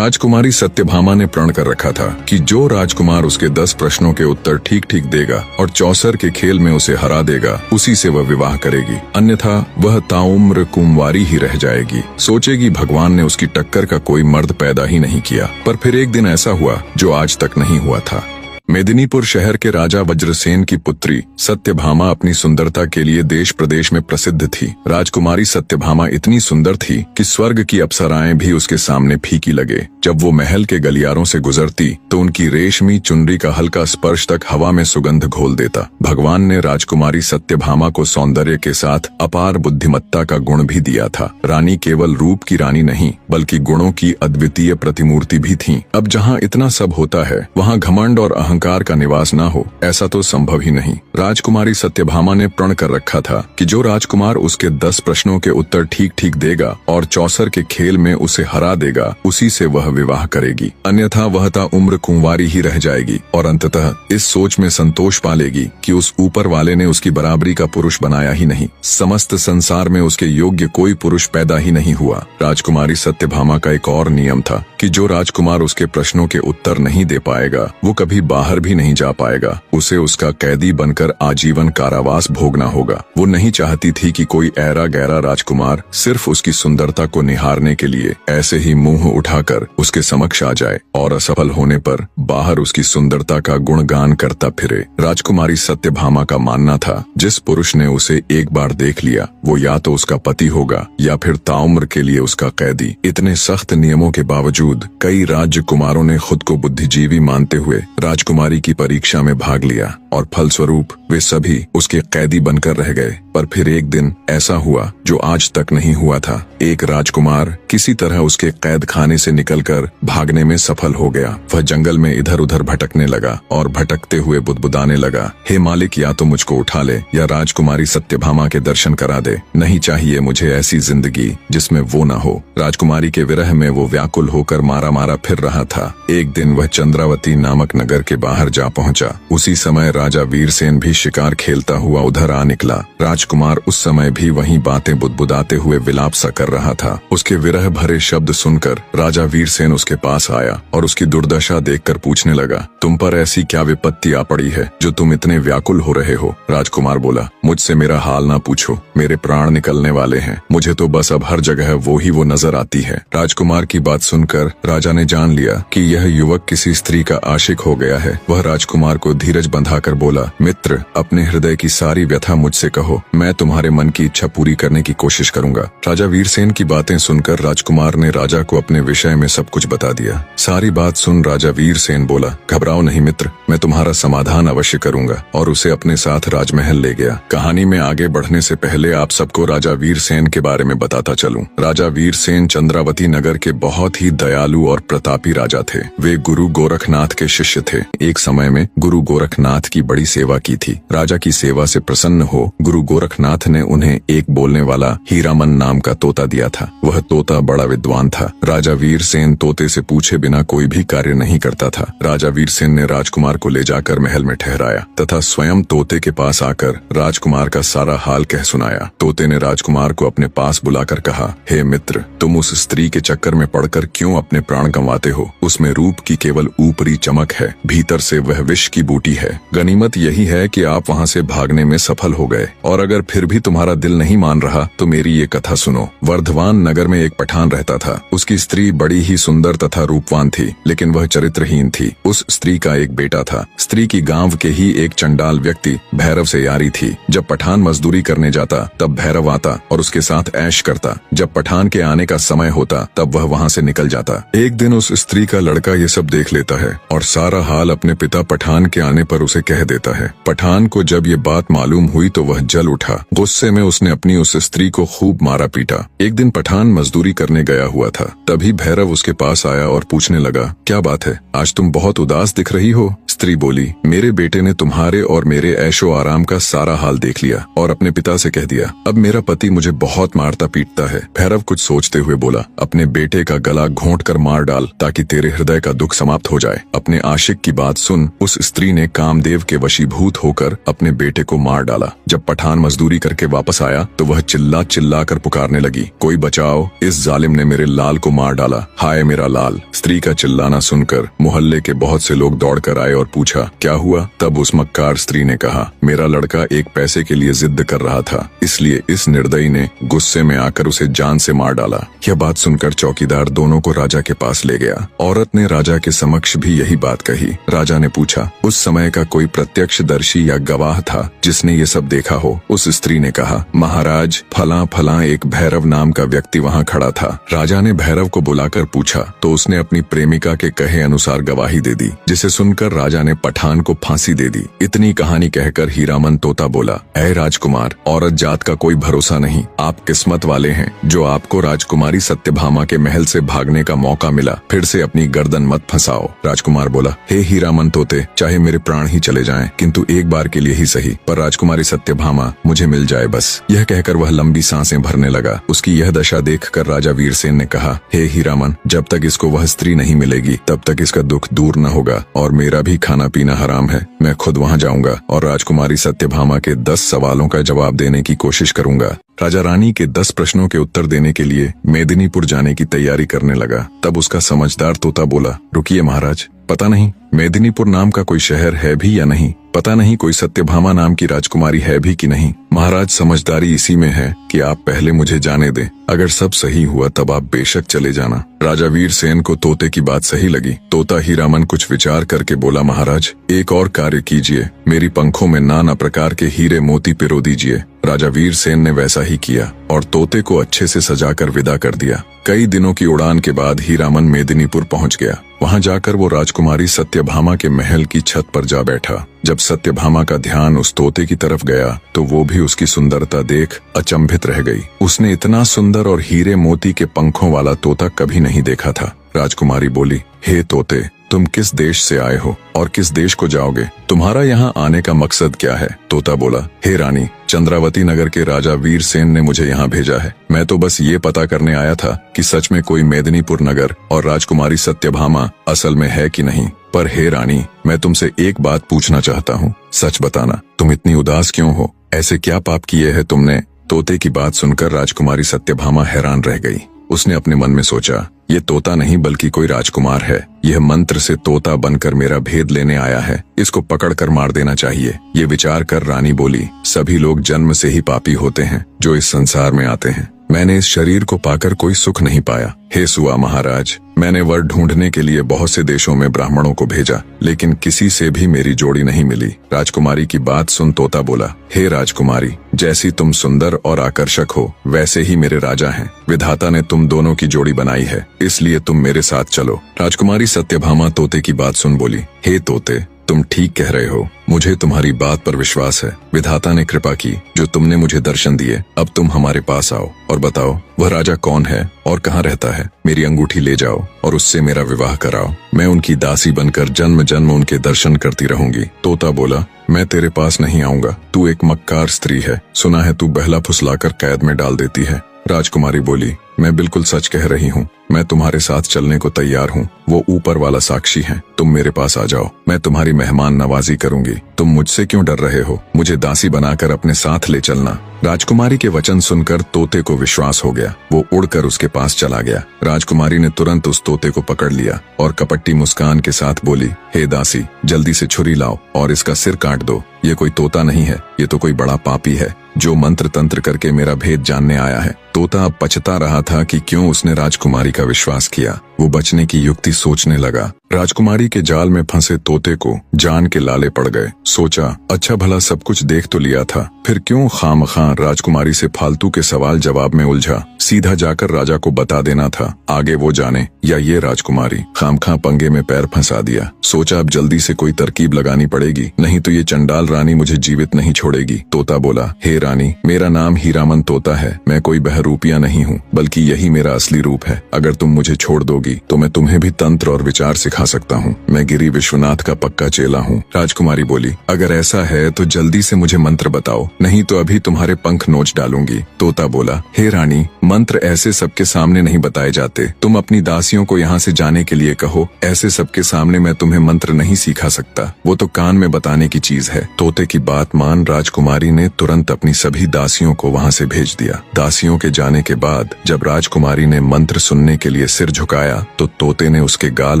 राजकुमारी सत्यभामा ने प्रण कर रखा था कि जो राजकुमार उसके 10 प्रश्नों के उत्तर ठीक ठीक देगा और चौसर के खेल में उसे हरा देगा, उसी से वह विवाह करेगी, अन्यथा वह ताउम्र कुंवारी ही रह जाएगी। सोचेगी भगवान ने उसकी टक्कर का कोई मर्द पैदा ही नहीं किया। पर फिर एक दिन ऐसा हुआ जो आज तक नहीं हुआ था। मेदिनीपुर शहर के राजा वज्रसेन की पुत्री सत्यभामा अपनी सुंदरता के लिए देश प्रदेश में प्रसिद्ध थी। राजकुमारी सत्यभामा इतनी सुंदर थी कि स्वर्ग की अप्सराएं भी उसके सामने फीकी लगे। जब वो महल के गलियारों से गुजरती तो उनकी रेशमी चुनरी का हल्का स्पर्श तक हवा में सुगंध घोल देता। भगवान ने राजकुमारी सत्यभामा को सौंदर्य के साथ अपार बुद्धिमत्ता का गुण भी दिया था। रानी केवल रूप की रानी नहीं बल्कि गुणों की अद्वितीय प्रतिमूर्ति भी थी। अब जहाँ इतना सब होता है वहाँ घमंड और अहंकार का निवास ना हो, ऐसा तो संभव ही नहीं। राजकुमारी सत्यभामा ने प्रण कर रखा था कि जो राजकुमार उसके 10 प्रश्नों के उत्तर ठीक ठीक देगा और चौसर के खेल में उसे हरा देगा, उसी से वह विवाह करेगी, अन्यथा वह उम्र कुंवारी ही रह जाएगी। और अंततः इस सोच में संतोष पालेगी कि उस ऊपर वाले ने उसकी बराबरी का पुरुष बनाया ही नहीं, समस्त संसार में उसके योग्य कोई पुरुष पैदा ही नहीं हुआ। राजकुमारी सत्यभामा का एक और नियम था कि जो राजकुमार उसके प्रश्नों के उत्तर नहीं दे पाएगा वो कभी बाहर भी नहीं जा पाएगा, उसे उसका कैदी बनकर आजीवन कारावास भोगना होगा। वो नहीं चाहती थी कि कोई ऐरा गैरा राजकुमार सिर्फ उसकी सुंदरता को निहारने के लिए ऐसे ही मुंह उठाकर उसके समक्ष आ जाए और असफल होने पर बाहर उसकी सुंदरता का गुणगान करता फिरे। राजकुमारी सत्यभामा का मानना था जिस पुरुष ने उसे एक बार देख लिया वो या तो उसका पति होगा या फिर ताउम्र के लिए उसका कैदी। इतने सख्त नियमों के बावजूद कई राजकुमारों ने खुद को बुद्धिजीवी मानते हुए राजकुमारी की परीक्षा में भाग लिया और फलस्वरूप वे सभी उसके कैदी बनकर रह गए। पर फिर एक दिन ऐसा हुआ जो आज तक नहीं हुआ था। एक राजकुमार किसी तरह उसके कैद खाने से निकलकर भागने में सफल हो गया। वह जंगल में इधर उधर भटकने लगा और भटकते हुए बुदबुदाने लगा, हे मालिक, या तो मुझको उठा ले या राजकुमारी सत्यभामा के दर्शन करा दे। नहीं चाहिए मुझे ऐसी जिंदगी जिसमें वो न हो। राजकुमारी के विरह में वो व्याकुल होकर मारा मारा फिर रहा था। एक दिन वह चंद्रावती नामक नगर के बाहर जा पहुंचा। उसी समय राजा वीरसेन भी शिकार खेलता हुआ उधर आ निकला। राजकुमार उस समय भी वहीं बातें बुदबुदाते हुए विलाप सा कर रहा था। उसके विरह भरे शब्द सुनकर राजा वीरसेन उसके पास आया और उसकी दुर्दशा देखकर पूछने लगा, तुम पर ऐसी क्या विपत्ति आ पड़ी है जो तुम इतने व्याकुल हो रहे हो? राजकुमार बोला, मुझसे मेरा हाल ना पूछो, मेरे प्राण निकलने वाले हैं। मुझे तो बस अब हर जगह वो नजर आती है। राजकुमार की बात सुनकर राजा ने जान लिया कि यह युवक किसी स्त्री का आशिक हो गया है। वह राजकुमार को धीरज बंधाकर बोला, मित्र, अपने हृदय की सारी व्यथा मुझसे कहो, मैं तुम्हारे मन की इच्छा पूरी करने की कोशिश करूंगा। राजा वीरसेन की बातें सुनकर राजकुमार ने राजा को अपने विषय में सब कुछ बता दिया। सारी बात सुन राजा वीरसेन बोला, घबराओ नहीं मित्र, मैं तुम्हारा समाधान अवश्य करूंगा। और उसे अपने साथ राजमहल ले गया। कहानी में आगे बढ़ने से पहले आप सबको राजा वीरसेन के बारे में बताता चलूं। राजा वीरसेन चंद्रावती नगर के बहुत ही दयालु और प्रतापी राजा थे। वे गुरु गोरखनाथ के शिष्य थे। एक समय में गुरु गोरखनाथ की बड़ी सेवा की थी। राजा की सेवा से प्रसन्न हो गुरु गोरखनाथ ने उन्हें एक बोलने वाला हीरामन नाम का तोता दिया था। वह तोता बड़ा विद्वान था। राजा वीरसेन तोते से पूछे बिना कोई भी कार्य नहीं करता था। राजा वीरसेन ने राजकुमार को ले जाकर महल में ठहराया तथा स्वयं तोते के पास आकर राजकुमार का सारा हाल कह सुनाया। तोते ने राजकुमार को अपने पास बुलाकर कहा, हे मित्र, तुम उस स्त्री के चक्कर में पड़कर क्यों अपने प्राण गंवाते हो? उसमें रूप की केवल ऊपरी चमक है, भीतर से वह विष की बूटी है। गनीमत यही है कि आप वहाँ से भागने में सफल हो गए। और अगर फिर भी तुम्हारा दिल नहीं मान रहा तो मेरी ये कथा सुनो। वर्धमान नगर में एक पठान रहता था। उसकी स्त्री बड़ी ही सुंदर तथा रूपवान थी, लेकिन वह चरित्रहीन थी। उस स्त्री का एक बेटा था। स्त्री की गांव के ही एक चंडाल व्यक्ति भैरव से यारी थी। जब पठान मजदूरी करने जाता तब भैरव आता और उसके साथ ऐश करता। जब पठान के आने का समय होता तब वह वहाँ से निकल जाता। एक दिन उस स्त्री का लड़का ये सब देख लेता है और सारा हाल अपने पिता पठान के आने पर उसे कह देता है। पठान को जब ये बात मालूम हुई तो वह जल उठा। गुस्से में उसने अपनी उस स्त्री को खूब मारा पीटा। एक दिन पठान मजदूरी करने गया हुआ था। तभी भैरव उसके पास आया और पूछने लगा, क्या बात है, आज तुम बहुत उदास दिख रही हो? स्त्री बोली, मेरे बेटे ने तुम्हारे और मेरे ऐशो आराम का सारा हाल देख लिया और अपने पिता से कह दिया। अब मेरा पति मुझे बहुत मारता पीटता है। भैरव कुछ सोचते हुए बोला, अपने बेटे का गला घोंट कर मार डाल ताकि तेरे हृदय का दुख समाप्त हो जाए। अपने आशिक की बात सुन उस स्त्री ने कामदेव के वशीभूत होकर अपने बेटे को मार डाला। जब पठान मजदूरी करके वापस आया तो वह चिल्ला चिल्ला कर पुकारने लगी, कोई बचाओ, इस जालिम ने मेरे लाल को मार डाला, हाय मेरा लाल। स्त्री का चिल्लाना सुनकर मोहल्ले के बहुत से लोग दौड़कर आए और पूछा, क्या हुआ? तब उस मक्कार स्त्री ने कहा, मेरा लड़का एक पैसे के लिए जिद कर रहा था, इसलिए इस निर्दयी ने गुस्से में आकर उसे जान से मार डाला। यह बात सुनकर चौकीदार दोनों को राजा के पास ले गया। औरत ने राजा के समक्ष भी यही बात कही। राजा ने पूछा, उस समय का कोई प्रत्यक्षदर्शी या गवाह था जिसने ये सब देखा हो? उस स्त्री ने कहा, महाराज, फला फला एक भैरव नाम का व्यक्ति वहाँ खड़ा था। राजा ने भैरव को बुलाकर पूछा तो उसने अपनी प्रेमिका के कहे अनुसार गवाही दे दी, जिसे सुनकर राजा ने पठान को फांसी दे दी। इतनी कहानी कहकर हीरामन तोता बोला, ऐ राजकुमार, औरत जात का कोई भरोसा नहीं, आप किस्मत वाले हैं जो आपको राजकुमारी सत्यभामा के महल से भागने का मौका मिला, फिर से अपनी गर्दन मत फंसाओ। राजकुमार बोला, हे हीरामन तोते, चाहे मेरे प्राण ही चले जाएं, किंतु एक बार के लिए ही सही, पर राजकुमारी सत्यभामा मुझे मिल जाए बस। यह कहकर वह लंबी सांसें भरने लगा। उसकी यह दशा देखकर राजा वीरसेन ने कहा, हे हीरामन, जब तक इसको वह स्त्री नहीं मिलेगी तब तक इसका दुख दूर न होगा, और मेरा भी खाना पीना हराम है। मैं खुद वहाँ जाऊंगा और राजकुमारी सत्यभामा के 10 सवालों का जवाब देने की कोशिश करूंगा। राजा रानी के 10 प्रश्नों के उत्तर देने के लिए मेदिनीपुर जाने की तैयारी करने लगा। तब उसका समझदार तोता बोला, रुकिए महाराज, पता नहीं मेदिनीपुर नाम का कोई शहर है भी या नहीं, पता नहीं कोई सत्यभामा नाम की राजकुमारी है भी कि नहीं। महाराज, समझदारी इसी में है कि आप पहले मुझे जाने दें, अगर सब सही हुआ तब आप बेशक चले जाना। राजा वीरसेन को तोते की बात सही लगी। तोता हीरामन कुछ विचार करके बोला, महाराज, एक और कार्य कीजिए, मेरी पंखों में नाना प्रकार के हीरे मोती पिरो दीजिए। राजा वीरसेन ने वैसा ही किया और तोते को अच्छे से सजाकर विदा कर दिया। कई दिनों की उड़ान के बाद हीरामन मेदिनीपुर पहुंच गया। वहां जाकर वो राजकुमारी सत्यभामा के महल की छत पर जा बैठा। जब सत्यभामा का ध्यान उस तोते की तरफ गया तो वो भी उसकी सुंदरता देख अचंभित रह गई। उसने इतना सुंदर और हीरे मोती के पंखों वाला तोता कभी नहीं देखा था। राजकुमारी बोली, हे तोते, तुम किस देश से आए हो और किस देश को जाओगे? तुम्हारा यहाँ आने का मकसद क्या है? तोता बोला, हे रानी, चंद्रावती नगर के राजा वीरसेन ने मुझे यहाँ भेजा है। मैं तो बस ये पता करने आया था कि सच में कोई मेदिनीपुर नगर और राजकुमारी सत्यभामा असल में है कि नहीं। पर हे रानी, मैं तुमसे एक बात पूछना चाहता हूँ, सच बताना, तुम इतनी उदास क्यों हो? ऐसे क्या पाप किए हैं तुमने? तोते की बात सुनकर राजकुमारी सत्यभामा हैरान रह गई। उसने अपने मन में सोचा, ये तोता नहीं बल्कि कोई राजकुमार है। यह मंत्र से तोता बनकर मेरा भेद लेने आया है, इसको पकड़कर मार देना चाहिए। ये विचार कर रानी बोली, सभी लोग जन्म से ही पापी होते हैं जो इस संसार में आते हैं। मैंने इस शरीर को पाकर कोई सुख नहीं पाया। हे सुआ महाराज, मैंने वर ढूंढने के लिए बहुत से देशों में ब्राह्मणों को भेजा, लेकिन किसी से भी मेरी जोड़ी नहीं मिली। राजकुमारी की बात सुन तोता बोला, हे राजकुमारी, जैसी तुम सुंदर और आकर्षक हो वैसे ही मेरे राजा हैं। विधाता ने तुम दोनों की जोड़ी बनाई है, इसलिए तुम मेरे साथ चलो। राजकुमारी सत्यभामा तोते की बात सुन बोली, हे तोते, तुम ठीक कह रहे हो, मुझे तुम्हारी बात पर विश्वास है। विधाता ने कृपा की जो तुमने मुझे दर्शन दिए। अब तुम हमारे पास आओ और बताओ वह राजा कौन है और कहाँ रहता है। मेरी अंगूठी ले जाओ और उससे मेरा विवाह कराओ। मैं उनकी दासी बनकर जन्म जन्म उनके दर्शन करती रहूंगी। तोता बोला, मैं तेरे पास नहीं आऊंगा, तू एक मक्कार स्त्री है, सुना है तू बहला फुसलाकर कैद में डाल देती है। राजकुमारी बोली, मैं बिल्कुल सच कह रही हूँ, मैं तुम्हारे साथ चलने को तैयार हूँ। वो ऊपर वाला साक्षी है, तुम मेरे पास आ जाओ, मैं तुम्हारी मेहमान नवाजी करूंगी। तुम मुझसे क्यों डर रहे हो? मुझे दासी बनाकर अपने साथ ले चलना। राजकुमारी के वचन सुनकर तोते को विश्वास हो गया। वो उड़कर उसके पास चला गया। राजकुमारी ने तुरंत उस तोते को पकड़ लिया और कपट्टी मुस्कान के साथ बोली, हे दासी, जल्दी से छुरी लाओ और इसका सिर काट दो। ये कोई तोता नहीं है, ये तो कोई बड़ा पापी है जो मंत्र तंत्र करके मेरा भेद जानने आया है। तोता अब पछता रहा था कि क्यों उसने राजकुमारी का विश्वास किया। वो बचने की युक्ति सोचने लगा। राजकुमारी के जाल में फंसे तोते को जान के लाले पड़ गए। सोचा, अच्छा भला सब कुछ देख तो लिया था, फिर क्यों खामखां राजकुमारी से फालतू के सवाल जवाब में उलझा। सीधा जाकर राजा को बता देना था, आगे वो जाने या ये राजकुमारी। खामखां पंगे में पैर फंसा दिया। सोचा अब जल्दी से कोई तरकीब लगानी पड़ेगी, नहीं तो ये चंडाल रानी मुझे जीवित नहीं छोड़ेगी। तोता बोला, हे रानी, मेरा नाम हीरामन तोता है, मैं कोई बहरूपिया नहीं हूँ, बल्कि यही मेरा असली रूप है। अगर तुम मुझे छोड़ दोगी होगी तो मैं तुम्हें भी तंत्र और विचार सिखा सकता हूँ। मैं गिरी विश्वनाथ का पक्का चेला हूँ। राजकुमारी बोली, अगर ऐसा है तो जल्दी से मुझे मंत्र बताओ, नहीं तो अभी तुम्हारे पंख नोच डालूंगी। तोता बोला, हे रानी, मंत्र ऐसे सबके सामने नहीं बताए जाते। तुम अपनी दासियों को यहाँ से जाने के लिए कहो। ऐसे सबके सामने मैं तुम्हें मंत्र नहीं सिखा सकता, वो तो कान में बताने की चीज है। तोते की बात मान राजकुमारी ने तुरंत अपनी सभी दासियों को वहाँ से भेज दिया। दासियों के जाने के बाद जब राजकुमारी ने मंत्र सुनने के लिए सिर झुकाया तो तोते ने उसके गाल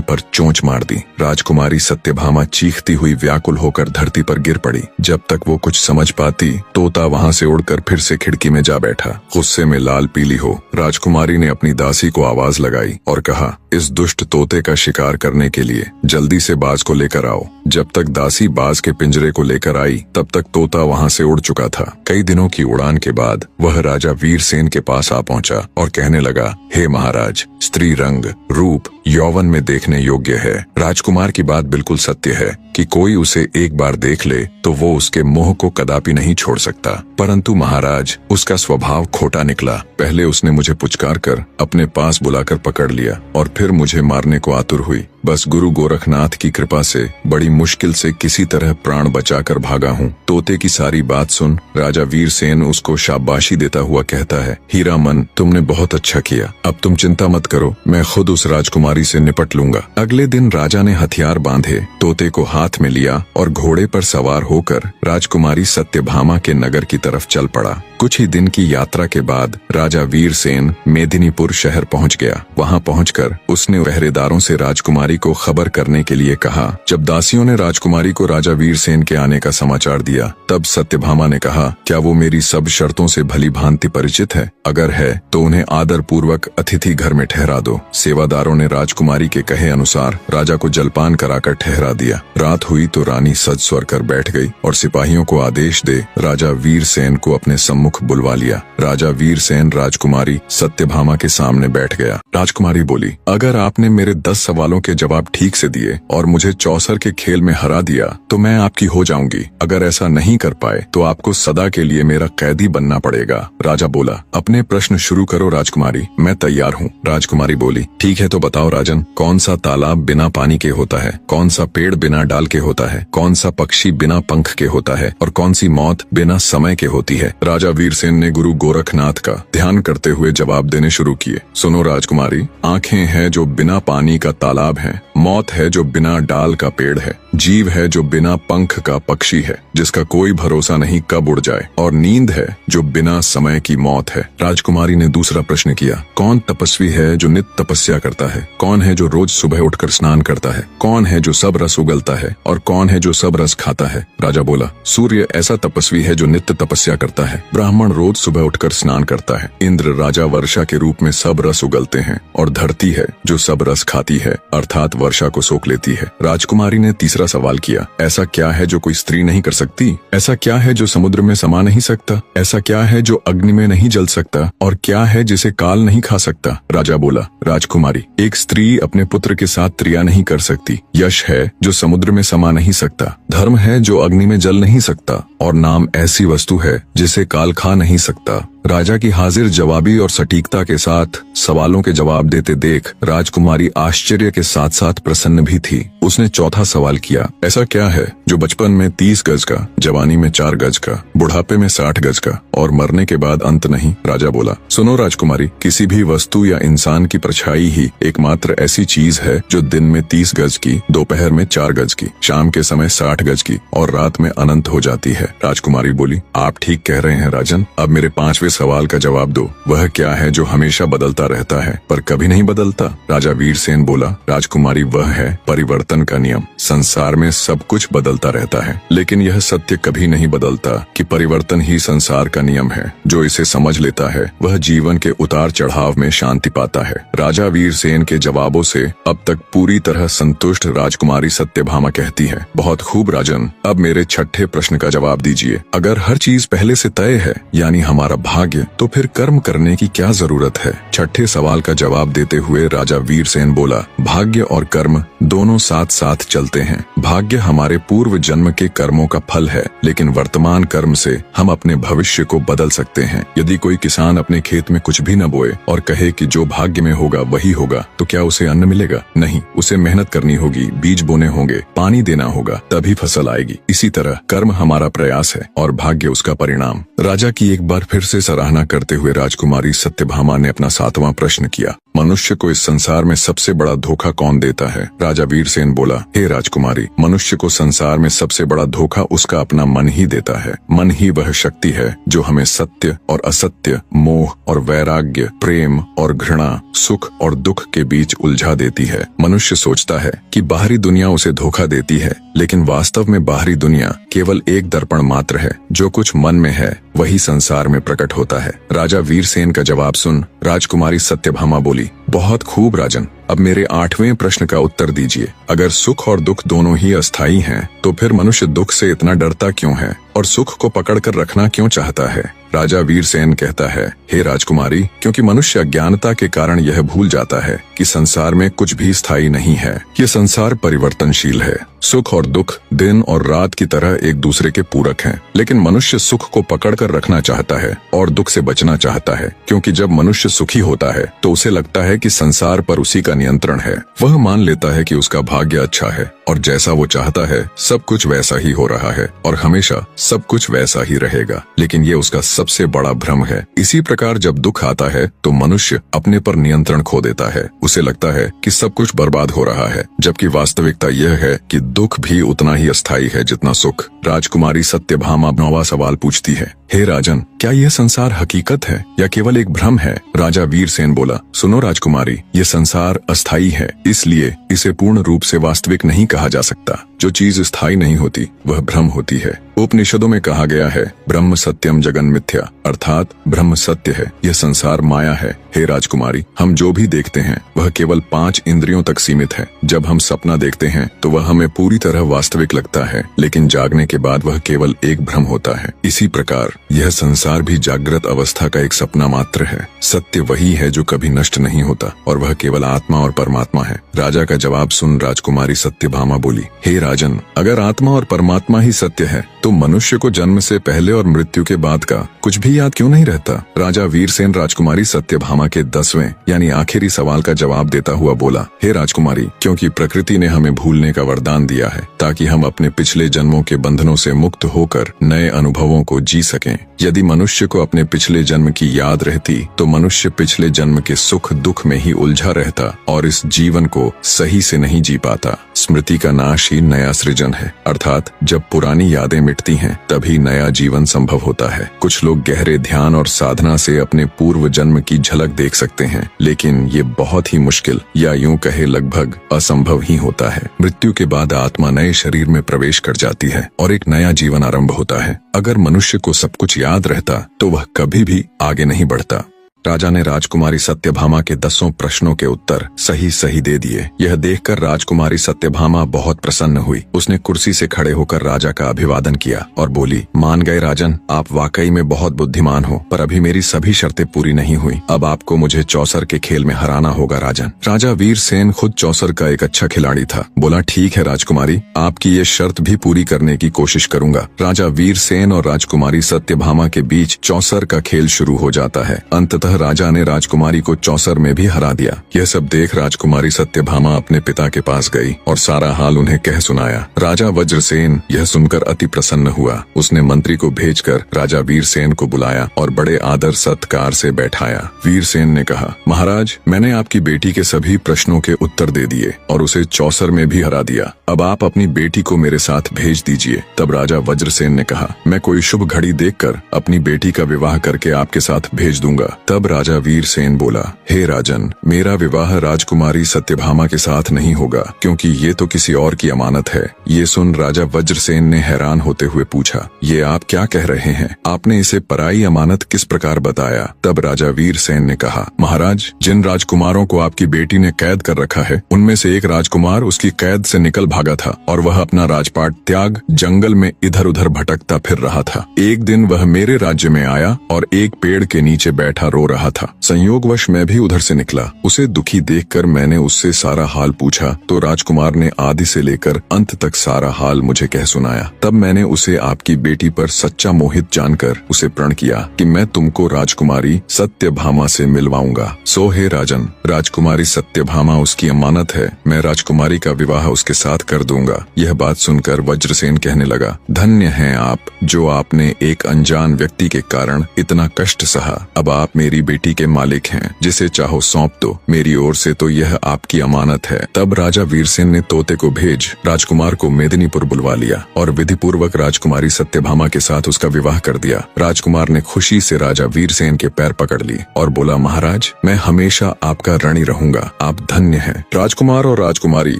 पर चोंच मार दी। राजकुमारी सत्यभामा चीखती हुई व्याकुल होकर धरती पर गिर पड़ी। जब तक वो कुछ समझ पाती, तोता वहाँ से उड़कर फिर से खिड़की में जा बैठा। गुस्से में लाल पीली हो राजकुमारी ने अपनी दासी को आवाज लगाई और कहा, इस दुष्ट तोते का शिकार करने के लिए जल्दी से बाज को लेकर आओ। जब तक दासी बाज के पिंजरे को लेकर आई तब तक तोता वहाँ से उड़ चुका था। कई दिनों की उड़ान के बाद वह राजा वीरसेन के पास आ पहुँचा और कहने लगा, हे महाराज, स्त्री रंग, रूप, यौवन में देखने योग्य है। राजकुमार की बात बिल्कुल सत्य है कि कोई उसे एक बार देख ले तो वो उसके मोह को कदापि नहीं छोड़ सकता। परंतु महाराज, उसका स्वभाव खोटा निकला। पहले उसने मुझे पुचकार कर अपने पास बुलाकर पकड़ लिया और फिर मुझे मारने को आतुर हुई। बस गुरु गोरखनाथ की कृपा से बड़ी मुश्किल से किसी तरह प्राण बचाकर भागा हूँ। तोते की सारी बात सुन राजा वीरसेन उसको शाबाशी देता हुआ कहता है, हीरामन, तुमने बहुत अच्छा किया। अब तुम चिंता मत करो, मैं खुद उस राजकुमारी से निपट लूंगा। अगले दिन राजा ने हथियार बांधे, तोते को हाथ में लिया और घोड़े पर सवार होकर राजकुमारी सत्यभामा के नगर की तरफ चल पड़ा। कुछ ही दिन की यात्रा के बाद राजा वीरसेन मेदिनीपुर शहर पहुंच गया। वहां पहुंचकर उसने पहरेदारों से राजकुमारी को खबर करने के लिए कहा। जब दासियों ने राजकुमारी को राजा वीरसेन के आने का समाचार दिया तब सत्यभामा ने कहा, क्या वो मेरी सब शर्तों से भली भांति परिचित है? अगर है तो उन्हें आदर पूर्वक अतिथि घर में ठहरा दो। सेवादारों ने राजकुमारी के कहे अनुसार राजा को जलपान कराकर ठहरा दिया। रात हुई तो रानी सज स्वर कर बैठ गई और सिपाहियों को आदेश दे राजा वीरसेन को अपने सम्मुख बुलवा लिया। राजा वीरसेन राजकुमारी सत्यभामा के सामने बैठ गया। राजकुमारी बोली, अगर आपने मेरे 10 सवालों के जवाब ठीक से दिए और मुझे चौसर के खेल में हरा दिया तो मैं आपकी हो जाऊंगी। अगर ऐसा नहीं कर पाए तो आपको सदा के लिए मेरा कैदी बनना पड़ेगा। राजा बोला, अपने प्रश्न शुरू करो राजकुमारी, मैं तैयार हूँ। राजकुमारी बोली, ठीक है तो बताओ राजन, कौन सा तालाब बिना पानी के होता है? कौन सा पेड़ बिना डाल के होता है? कौन सा पक्षी बिना पंख के होता है? और कौन सी मौत बिना समय के होती है? राजा वीरसेन ने गुरु गोरखनाथ का ध्यान करते हुए जवाब देने शुरू किए। सुनो राजकुमारी, आंखें हैं जो बिना पानी का तालाब है, मौत है जो बिना डाल का पेड़ है, जीव है जो बिना पंख का पक्षी है जिसका कोई भरोसा नहीं कब उड़ जाए, और नींद है जो बिना समय की मौत है। राजकुमारी ने दूसरा प्रश्न किया, कौन तपस्वी है जो नित्य तपस्या करता है? कौन है जो रोज सुबह उठकर स्नान करता है? कौन है जो सब रस उगलता है और कौन है जो सब रस खाता है? राजा बोला, सूर्य ऐसा तपस्वी है जो नित्य तपस्या करता है। ब्राह्मण रोज सुबह उठकर स्नान करता है। इंद्र राजा वर्षा के रूप में सब रस उगलते हैं और धरती है जो सब रस खाती है अर्थात वर्षा को सोख लेती है। राजकुमारी ने तीसरा सवाल किया, ऐसा क्या है जो कोई स्त्री नहीं कर सकती? ऐसा क्या है जो समुद्र में समा नहीं सकता? ऐसा क्या है जो अग्नि में नहीं जल सकता? और क्या है जिसे काल नहीं खा सकता? राजा बोला, राजकुमारी, एक स्त्री अपने पुत्र के साथ क्रिया नहीं कर सकती। यश है जो समुद्र में समा नहीं सकता। धर्म है जो अग्नि में जल नहीं सकता। और नाम ऐसी वस्तु है जिसे काल खा नहीं सकता। राजा की हाजिर जवाबी और सटीकता के साथ सवालों के जवाब देते देख राजकुमारी आश्चर्य के साथ साथ प्रसन्न भी थी। उसने चौथा सवाल किया, ऐसा क्या है जो बचपन में 30 गज का, जवानी में 4 गज का, बुढ़ापे में 60 गज का और मरने के बाद अंत नहीं? राजा बोला, सुनो राजकुमारी, किसी भी वस्तु या इंसान की परछाई ही एकमात्र ऐसी चीज है जो दिन में 30 गज की, दोपहर में 4 गज की, शाम के समय 60 गज की और रात में अनंत हो जाती है। राजकुमारी बोली, आप ठीक कह रहे हैं राजन। अब मेरे 5वें सवाल का जवाब दो, वह क्या है जो हमेशा बदलता रहता है पर कभी नहीं बदलता? राजा वीरसेन बोला, राजकुमारी, वह है परिवर्तन का नियम। संसार में सब कुछ बदलता रहता है लेकिन यह सत्य कभी नहीं बदलता कि परिवर्तन ही संसार का नियम है। जो इसे समझ लेता है वह जीवन के उतार चढ़ाव में शांति पाता है। राजा वीरसेन के जवाबों से अब तक पूरी तरह संतुष्ट राजकुमारी सत्यभामा कहती है, बहुत खूब राजन, अब मेरे 6ठे प्रश्न का जवाब दीजिए। अगर हर चीज पहले से तय है यानी हमारा भाग्य, तो फिर कर्म करने की क्या जरूरत है? छठे सवाल का जवाब देते हुए राजा वीरसेन बोला, भाग्य और कर्म दोनों साथ साथ चलते हैं। भाग्य हमारे पूर्व जन्म के कर्मों का फल है, लेकिन वर्तमान कर्म से हम अपने भविष्य को बदल सकते हैं। यदि कोई किसान अपने खेत में कुछ भी न बोए और कहे कि जो भाग्य में होगा वही होगा, तो क्या उसे अन्न मिलेगा? नहीं, उसे मेहनत करनी होगी, बीज बोने होंगे, पानी देना होगा, तभी फसल आएगी। इसी तरह कर्म हमारा प्रयास है और भाग्य उसका परिणाम। राजा की एक बार फिर से सराहना करते हुए राजकुमारी सत्यभामा ने अपना 7वां प्रश्न किया, मनुष्य को इस संसार में सबसे बड़ा धोखा कौन देता है? राजा वीरसेन बोला, हे राजकुमारी, मनुष्य को संसार में सबसे बड़ा धोखा उसका अपना मन ही देता है। मन ही वह शक्ति है जो हमें सत्य और असत्य, मोह और वैराग्य, प्रेम और घृणा, सुख और दुख के बीच उलझा देती है। मनुष्य सोचता है कि बाहरी दुनिया उसे धोखा देती है, लेकिन वास्तव में बाहरी दुनिया केवल एक दर्पण मात्र है। जो कुछ मन में है वही संसार में प्रकट होता है। राजा वीरसेन का जवाब सुन राजकुमारी सत्यभामा बोली, बहुत खूब राजन, अब मेरे 8वें प्रश्न का उत्तर दीजिए। अगर सुख और दुख दोनों ही अस्थायी हैं, तो फिर मनुष्य दुख से इतना डरता क्यों है और सुख को पकड़कर रखना क्यों चाहता है? राजा वीरसेन कहता है, हे राजकुमारी, क्योंकि मनुष्य अज्ञानता के कारण यह भूल जाता है कि संसार में कुछ भी स्थायी नहीं है। ये संसार परिवर्तनशील है। सुख और दुख दिन और रात की तरह एक दूसरे के पूरक हैं, लेकिन मनुष्य सुख को पकड़कर रखना चाहता है और दुख से बचना चाहता है, क्योंकि जब मनुष्य सुखी होता है तो उसे लगता है कि संसार पर उसी का नियंत्रण है। वह मान लेता है कि उसका भाग्य अच्छा है और जैसा वो चाहता है सब कुछ वैसा ही हो रहा है और हमेशा सब कुछ वैसा ही रहेगा, लेकिन ये उसका सबसे बड़ा भ्रम है। इसी प्रकार जब दुख आता है तो मनुष्य अपने पर नियंत्रण खो देता है। उसे लगता है कि सब कुछ बर्बाद हो रहा है, जबकि वास्तविकता यह है कि दुख भी उतना ही अस्थायी है जितना सुख। राजकुमारी सत्यभामा 9वां सवाल पूछती है, हे राजन, क्या यह संसार हकीकत है या केवल एक भ्रम है? राजा वीरसेन बोला, सुनो राजकुमारी, ये संसार अस्थायी है, इसलिए इसे पूर्ण रूप से वास्तविक नहीं कहा जा सकता। जो चीज स्थायी नहीं होती वह भ्रम होती है। उपनिषदों में कहा गया है, ब्रह्म सत्यम जगन मिथ्या, अर्थात ब्रह्म सत्य है, यह संसार माया है। हे राजकुमारी, हम जो भी देखते हैं वह केवल 5 इंद्रियों तक सीमित है। जब हम सपना देखते हैं तो वह हमें पूरी तरह वास्तविक लगता है, लेकिन जागने के बाद वह केवल एक भ्रम होता है। इसी प्रकार यह संसार भी जागृत अवस्था का एक सपना मात्र है। सत्य वही है जो कभी नष्ट नहीं होता और वह केवल आत्मा और परमात्मा है। राजा का जवाब सुन राजकुमारी सत्यभामा बोली, हे राजन, अगर आत्मा और परमात्मा ही सत्य है तो मनुष्य को जन्म से पहले और मृत्यु के बाद का कुछ भी याद क्यों नहीं रहता? राजा वीरसेन राजकुमारी सत्यभामा के 10वें यानी आखिरी सवाल का जवाब देता हुआ बोला, हे राजकुमारी, क्योंकि प्रकृति ने हमें भूलने का वरदान दिया है ताकि हम अपने पिछले जन्मों के बंधनों से मुक्त होकर नए अनुभवों को जी सकें। यदि मनुष्य को अपने पिछले जन्म की याद रहती तो मनुष्य पिछले जन्म के सुख दुख में ही उलझा रहता और इस जीवन को सही से नहीं जी पाता। स्मृति का नाश ही नया सृजन है, अर्थात जब पुरानी यादें मिटती हैं तभी नया जीवन संभव होता है। कुछ लोग गहरे ध्यान और साधना से अपने पूर्व जन्म की झलक देख सकते हैं, लेकिन ये बहुत ही मुश्किल या यूं कहे लगभग असंभव ही होता है। मृत्यु के बाद आत्मा नए शरीर में प्रवेश कर जाती है और एक नया जीवन आरंभ होता है। अगर मनुष्य को सब कुछ याद रहता तो वह कभी भी आगे नहीं बढ़ता। राजा ने राजकुमारी सत्यभामा के 10 प्रश्नों के उत्तर सही सही दे दिए। यह देखकर राजकुमारी सत्यभामा बहुत प्रसन्न हुई। उसने कुर्सी से खड़े होकर राजा का अभिवादन किया और बोली, मान गए राजन, आप वाकई में बहुत बुद्धिमान हो, पर अभी मेरी सभी शर्तें पूरी नहीं हुई। अब आपको मुझे चौसर के खेल में हराना होगा राजन। राजा वीरसेन खुद चौसर का एक अच्छा खिलाड़ी था। बोला, ठीक है राजकुमारी, आपकी ये शर्त भी पूरी करने की कोशिश करूंगा। राजा वीरसेन और राजकुमारी सत्यभामा के बीच चौसर का खेल शुरू हो जाता है। अंततः राजा ने राजकुमारी को चौसर में भी हरा दिया। यह सब देख राजकुमारी सत्यभामा अपने पिता के पास गई और सारा हाल उन्हें कह सुनाया। राजा वज्रसेन यह सुनकर अति प्रसन्न हुआ। उसने मंत्री को भेजकर राजा वीरसेन को बुलाया और बड़े आदर सत्कार से बैठाया। वीरसेन ने कहा, महाराज, मैंने आपकी बेटी के सभी प्रश्नों के उत्तर दे दिए और उसे चौसर में भी हरा दिया। अब आप अपनी बेटी को मेरे साथ भेज दीजिए। तब राजा वज्रसेन ने कहा, मैं कोई शुभ घड़ी देखकर अपनी बेटी का विवाह करके आपके साथ भेज दूंगा। तब तब राजा वीरसेन बोला, हे राजन, मेरा विवाह राजकुमारी सत्यभामा के साथ नहीं होगा, क्योंकि ये तो किसी और की अमानत है। ये सुन राजा वज्रसेन ने हैरान होते हुए पूछा, ये आप क्या कह रहे हैं? आपने इसे पराई अमानत किस प्रकार बताया? तब राजा वीरसेन ने कहा, महाराज, जिन राजकुमारों को आपकी बेटी ने कैद कर रखा है, उनमें से एक राजकुमार उसकी कैद से निकल भागा था और वह अपना राजपाट त्याग जंगल में इधर उधर भटकता फिर रहा था। एक दिन वह मेरे राज्य में आया और एक पेड़ के नीचे बैठा रो रहा था। संयोगवश मैं भी उधर से निकला। उसे दुखी देखकर मैंने उससे सारा हाल पूछा तो राजकुमार ने आदि से लेकर अंत तक सारा हाल मुझे कह सुनाया। तब मैंने उसे आपकी बेटी पर सच्चा मोहित जानकर उसे प्रण किया कि मैं तुमको राजकुमारी सत्यभामा से मिलवाऊंगा। सो हे राजन, राजकुमारी सत्यभामा उसकी अमानत है। मैं राजकुमारी का विवाह उसके साथ कर दूंगा। यह बात सुनकर वज्रसेन कहने लगा, धन्य हैं आप, जो आपने एक अनजान व्यक्ति के कारण इतना कष्ट सहा। अब आप मेरी बेटी के मालिक हैं, जिसे चाहो सौंप दो। मेरी ओर से तो यह आपकी अमानत है। तब राजा वीरसेन ने तोते को भेज राजकुमार को मेदिनीपुर बुलवा लिया और विधि पूर्वक राजकुमारी सत्यभामा के साथ उसका विवाह कर दिया। राजकुमार ने खुशी से राजा वीरसेन के पैर पकड़ ली और बोला, महाराज, मैं हमेशा आपका ऋणी रहूंगा। आप धन्य हैं। राजकुमार और राजकुमारी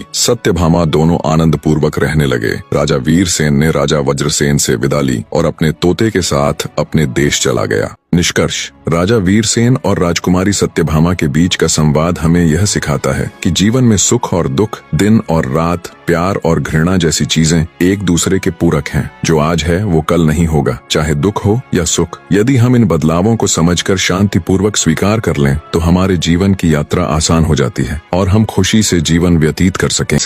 सत्यभामा दोनों आनंद पूर्वक रहने लगे। राजा वीरसेन ने राजा वज्रसेन से विदा ली और अपने तोते के साथ अपने देश चला गया। निष्कर्ष, राजा वीरसेन और राजकुमारी सत्यभामा के बीच का संवाद हमें यह सिखाता है कि जीवन में सुख और दुख, दिन और रात, प्यार और घृणा जैसी चीजें एक दूसरे के पूरक हैं। जो आज है वो कल नहीं होगा, चाहे दुख हो या सुख। यदि हम इन बदलावों को समझकर शांतिपूर्वक स्वीकार कर लें तो हमारे जीवन की यात्रा आसान हो जाती है और हम खुशी से जीवन व्यतीत कर सकें।